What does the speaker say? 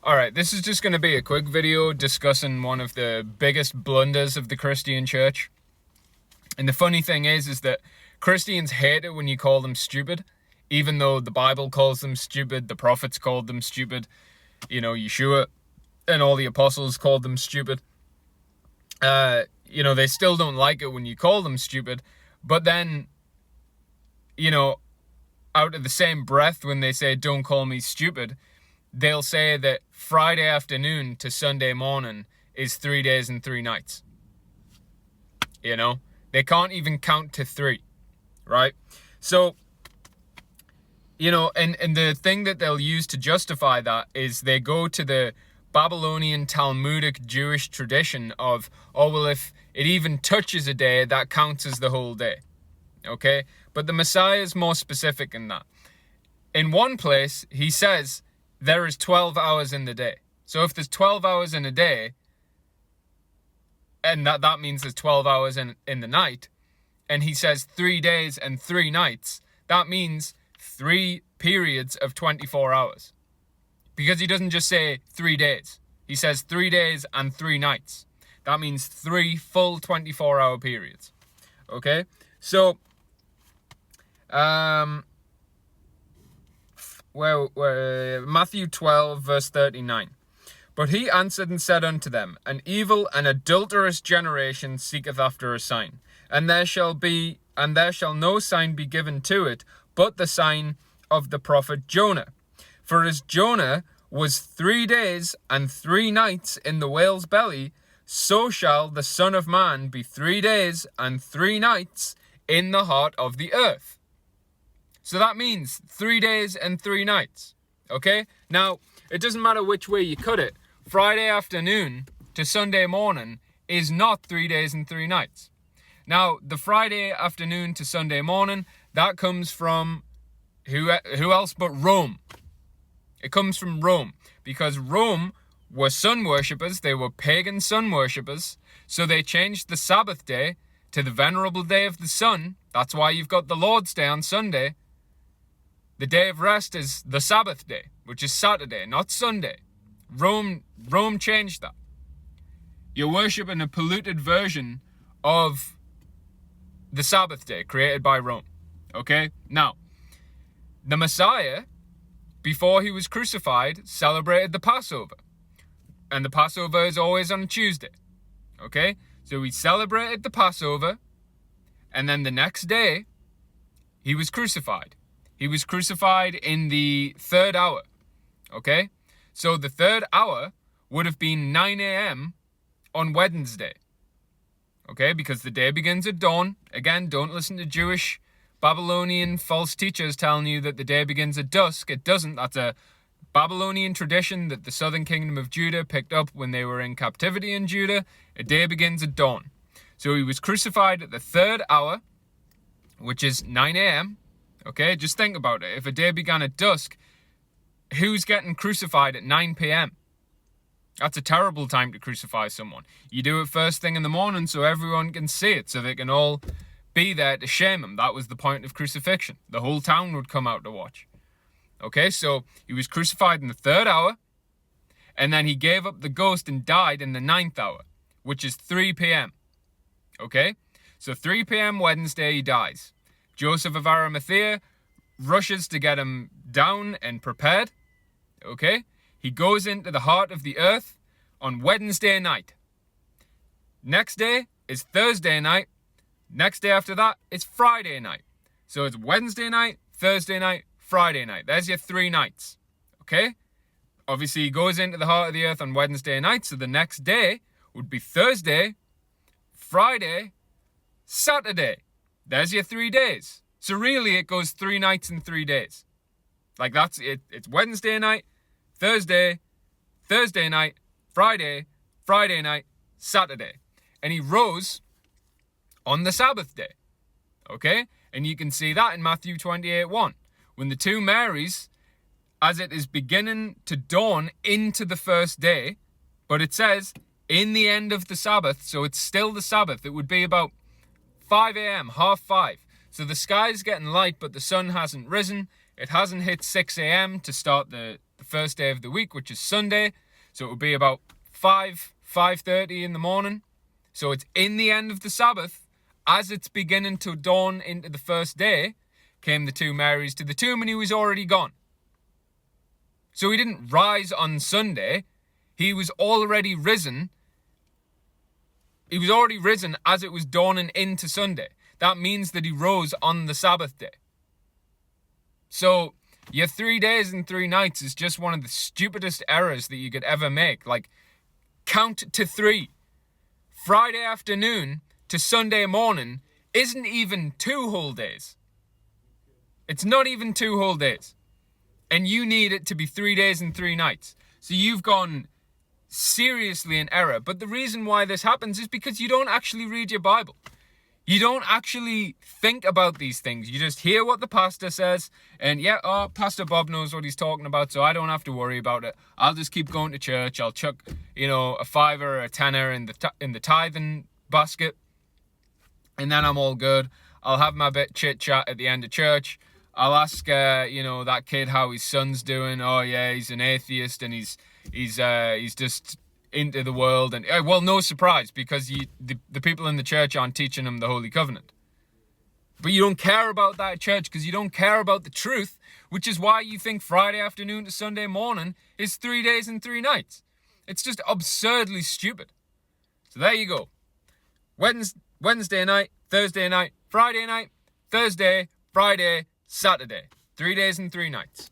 Alright, this is just going to be a quick video discussing one of the biggest blunders of the Christian church. And the funny thing is that Christians hate it when you call them stupid, even though the Bible calls them stupid, the prophets called them stupid, Yeshua and all the apostles called them stupid. They still don't like it when you call them stupid, but then, out of the same breath when they say, don't call me stupid, they'll say that Friday afternoon to Sunday morning is 3 days and 3 nights. They can't even count to 3, right? So, and the thing that they'll use to justify that is they go to the Babylonian Talmudic Jewish tradition of, if it even touches a day, that counts as the whole day. Okay? But the Messiah is more specific than that. In one place, he says there is 12 hours in the day. So if there's 12 hours in a day, and that means there's 12 hours in the night, and he says 3 days and 3 nights, that means 3 periods of 24 hours. Because he doesn't just say 3 days. He says 3 days and 3 nights. That means 3 full 24-hour periods. Okay? So, Matthew 12, verse 39. But he answered and said unto them, An evil and adulterous generation seeketh after a sign, and there shall no sign be given to it, but the sign of the prophet Jonah. For as Jonah was 3 days and 3 nights in the whale's belly, so shall the Son of Man be 3 days and 3 nights in the heart of the earth. So that means 3 days and 3 nights. Okay? Now, it doesn't matter which way you cut it. Friday afternoon to Sunday morning is not 3 days and 3 nights. Now, the Friday afternoon to Sunday morning, that comes from who else but Rome. It comes from Rome, because Rome were sun worshippers. They were pagan sun worshippers. So they changed the Sabbath day to the venerable day of the sun. That's why you've got the Lord's Day on Sunday. The day of rest is the Sabbath day, which is Saturday, not Sunday. Rome changed that. You're worshipping a polluted version of the Sabbath day created by Rome. Okay? Now, the Messiah, before he was crucified, celebrated the Passover. And the Passover is always on a Tuesday. Okay? So he celebrated the Passover, and then the next day, he was crucified. He was crucified in the 3rd hour. Okay? So the 3rd hour would have been 9 a.m. on Wednesday. Okay? Because the day begins at dawn. Again, don't listen to Jewish Babylonian false teachers telling you that the day begins at dusk. It doesn't. That's a Babylonian tradition that the southern kingdom of Judah picked up when they were in captivity in Judah. A day begins at dawn. So he was crucified at the 3rd hour, which is 9 a.m. Okay, just think about it. If a day began at dusk, who's getting crucified at 9 p.m.? That's a terrible time to crucify someone. You do it first thing in the morning so everyone can see it, so they can all be there to shame him. That was the point of crucifixion. The whole town would come out to watch. Okay, so he was crucified in the 3rd hour, and then he gave up the ghost and died in the 9th hour, which is 3 p.m. Okay, so 3 p.m. Wednesday he dies. Joseph of Arimathea rushes to get him down and prepared. Okay, he goes into the heart of the earth on Wednesday night. Next day is Thursday night. Next day after that, it's Friday night. So it's Wednesday night, Thursday night, Friday night. There's your 3 nights. Okay? Obviously, he goes into the heart of the earth on Wednesday night, so the next day would be Thursday, Friday, Saturday. There's your 3 days. So really, it goes 3 nights and 3 days. Like that's it. It's Wednesday night, Thursday night, Friday night, Saturday. And he rose on the Sabbath day. Okay? And you can see that in Matthew 28:1. When the 2 Marys, as it is beginning to dawn into the first day, but it says in the end of the Sabbath, so it's still the Sabbath. It would be about 5 a.m., 5:30. So the sky's getting light, but the sun hasn't risen. It hasn't hit 6 a.m. to start the the first day of the week, which is Sunday. So it would be about 5:30 in the morning. So it's in the end of the Sabbath, as it's beginning to dawn into the first day, came the two Marys to the tomb, and he was already gone. So he didn't rise on Sunday. He was already risen. He was already risen as it was dawning into Sunday. That means that he rose on the Sabbath day. So your 3 days and 3 nights is just one of the stupidest errors that you could ever make. Like, count to 3. Friday afternoon to Sunday morning isn't even 2 whole days. It's not even 2 whole days. And you need it to be 3 days and 3 nights. So you've gone seriously in error. But the reason why this happens is because you don't actually read your Bible. You don't actually think about these things. You just hear what the pastor says, and Pastor Bob knows what he's talking about, so I don't have to worry about it. I'll just keep going to church. I'll chuck, a $5 or a $10 in the tithing basket, and then I'm all good. I'll have my bit chit chat at the end of church. I'll ask, that kid how his son's doing. Oh yeah, he's an atheist, and he's just into the world, and no surprise, because the people in the church aren't teaching him the Holy Covenant. But you don't care about that at church because you don't care about the truth, which is why you think Friday afternoon to Sunday morning is 3 days and 3 nights. It's just absurdly stupid. So there you go. Wednesday night, Thursday night, Friday night, Thursday, Friday, Saturday. 3 days and 3 nights.